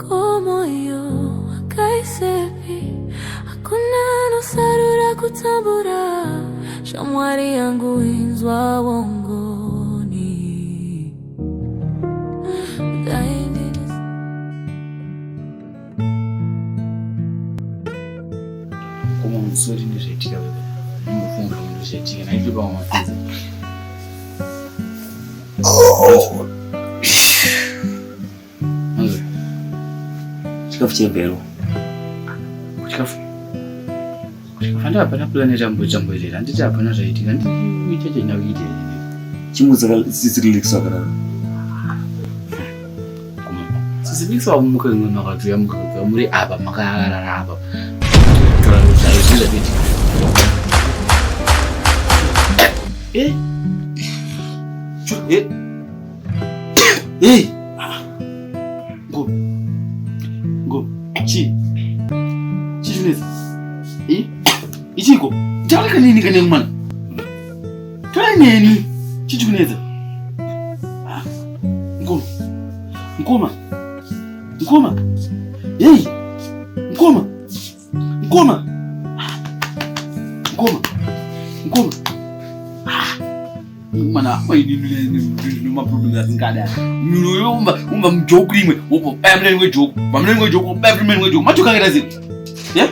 Como yo akaisepi hakuna nosarura kutambura shamwari yangu inzwa wongoni Como mzuri niretika mfunga niretika na hivyo kwa mafunzo. Chikafu chembero. Chikafu nda hapana planeta jambo ile nditi hapana zvaitika nditi uite nyawite chimuzaka sisirilikswa kana sisirilikswa muka ngona katuya muka muri apa makarara apa Ichiko, chalaka nini kanya ngumana? Try nini? Chichukuneza. Nkoma. Hey! Nkoma. Mana ini problem ngada. Mino umba mjoke rimwe. Opo pamene ngwe joke. Pamene ngwe joke, pamene ngwe joke. Machuka ngada zini. Yeah?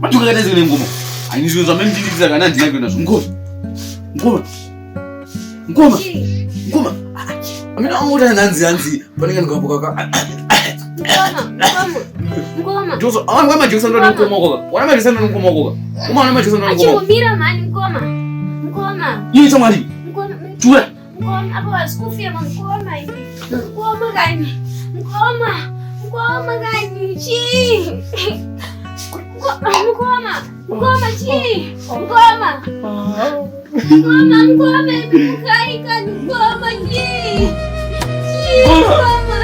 Machuka ngada zini ngoma. Aini zvinhu zvamendiridzira kana ndinenge nazvo ngoma amina amota nanzi panenge ndikapoka ngoma Joso anga majekisa ndo ngoma wana majekisa ndo ngoma umana majekisa ndo ngoma achimira mani ngoma yini somali chura ngoma apo wasikufia ngoma hivi ngoma gani chi Ngoma chi! Ngoma ibukaika ngoma chi! Ngoma!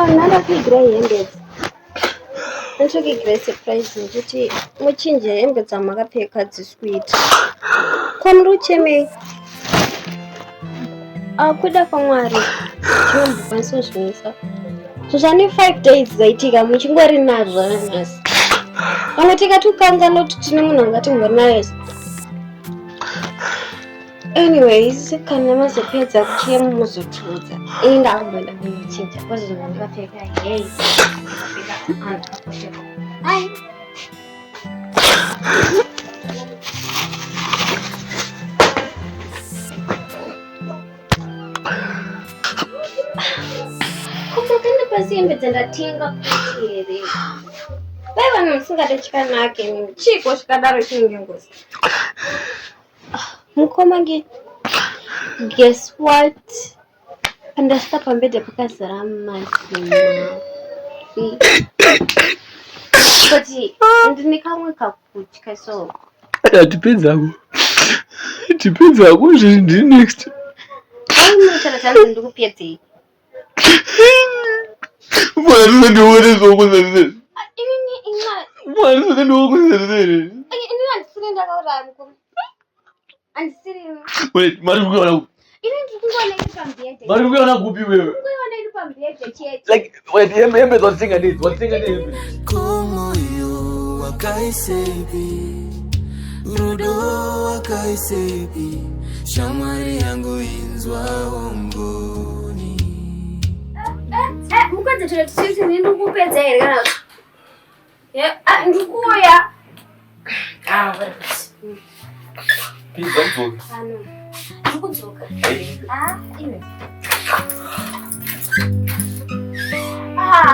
Nada que grey Nacho que grey surprise njuti muchinje hembe dzamakapfeka dzisisweet. Kwamrucheme akuda kwaMwari chinombokwanisa zvimisa zvane 5 days dzaitika muchingori nazvo nhasi pamwe tikatukanza nokuti tine munhu angati ngori nayo. Anyways, kana mazopedza kuchiya muzotudza indakumboenda kuchinja kwazvo ndakapfeka hey hai kupokenda pasi hembe dzandatenga kuti here vaiva musingade chikanake chiko chikadaro chinenge ngozi mukomange. Guess what? Andasvika pambedhe pakazara mazima kuti ndine kamwe kakutya so tipedzako zviri next ainotaura chanzi ndikupedzei mwana ndione zvokuzarizeri ini handisiri ndakauraya mukoma handisiri mari kuona ini ndikungona iri pambedhe mari kuona kupi wewe ndikungona iri pambedhe chete like wait hembe dzotenga hembe como yo wakaisepi rudo wakaisepi shamwari yangu inzwa wongoni mukadzi tiri tisiti ndikupedza here kana ndikuya Pizza mvuka. Ndikudzoka. Ine.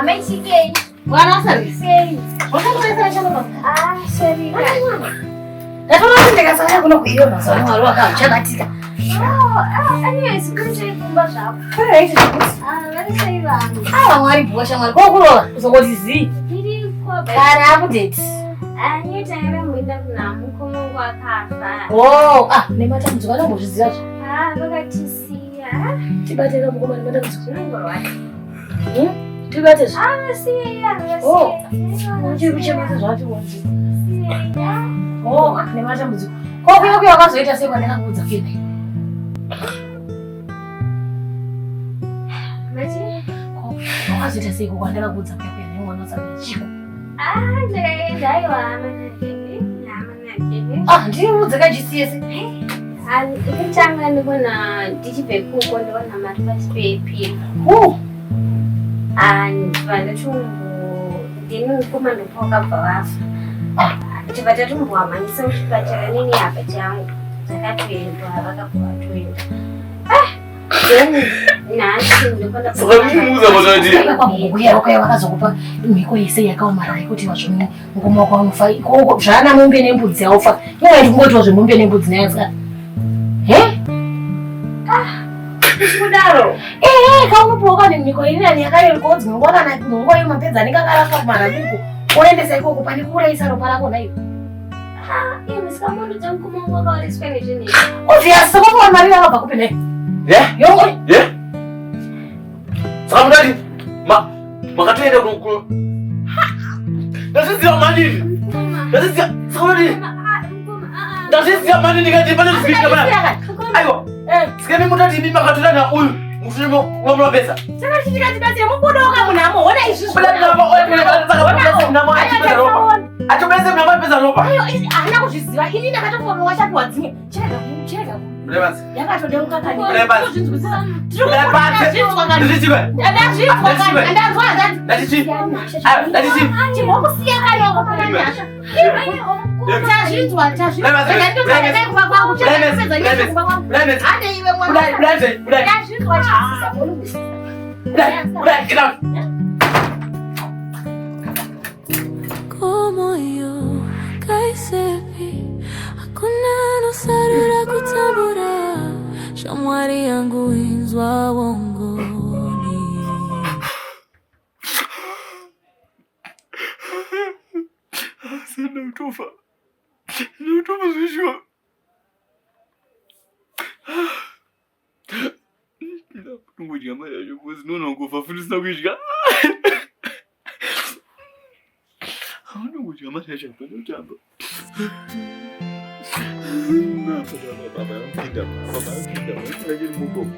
Mechikei. Mwana service. Wakamweza chama. Sorry. Ndatoona ndikasanya kuno kuiyo mazano wari wakachakatika. Anyways, kuchiri kumba zvapo. Varisaiva. Mwari bosha mwari kokurola uzongoti zii. Ndiri kwa Kana update. Nyota mboenda kuna mukomongo akafa. Nematambudziko anombozviziva zvo. Vakatisiya. Tibatira mukoma nematambudziko. Nongorwati. Tibate zvo. Vasiya. Uchiri kuchemata zvacho wanzi. Nematambudziko. Kokuyokuyo wakazoita sei kwandakakuudza kuenda iyo. Mati? Wakazoita sei kwandakakuudza kuenda nemwana wasabira chiko. Ndakaenda aiwa amanakene. Ndiriudze kaGCS. Ikutanga ndibona ndichibve kuko ndibona mari pasi pepi. Ndini mukoma ndopakabva vafa. Chipata tumboamanyisa kuchipatara nini apa changu. Dzakatoendwa vakabva vatoenda. Then nhasi ndopanda Sakamuza matati. Kwamukuya vakazokupa mhiko yese yakaomarara yekuti vazvoni mukoma wako anofa. Zvana mombe nembudzi yaofa. Iwe ndingotiwa zvemombe nembudzi nayatsika. Kudaro. Kaunopoka nemhiko iri nani yakarekodzi munguva kana munguva yemapedza anenge akaraswa kumarabuku. Oendesa ikoko pane kuraisa ropa rako naiyo. Ndisikambondudza mukoma wangu wakawariswa nezvinhu. Obvious, sokova marira akabva kupi nai. Yongori. Saka mutati makatoenda kuno. Ndazviziva manini. Ndazviziva. Saka mutati. Ndazviziva manini ngati pane zvizvika pana. Aiwa. Sikani mutati mimi makatoenda na uyu. Mushumo ngomla pesa. Saka chichikazibatsira mubudoka munamo. Ona izvi Atobese mnama pesa ropa. Haana kuzviziva. Ini ndakatofa mawashapiwa dzimwe. Chirega. Mlebanzi. Yakatodeuka kani. Mlebanzi. Como yo kaisepi hakuna nosarira kutabura shamwari yangu inzwa wongoni Sina utofa. Sina utofa zishwa. Nungudya mara yacho kuzi nona ngofa futhi sina kudya. Nungudya mara yacho phela utamba. Baba, baba, baba, baba, baba, baba, baba, baba, baba, baba,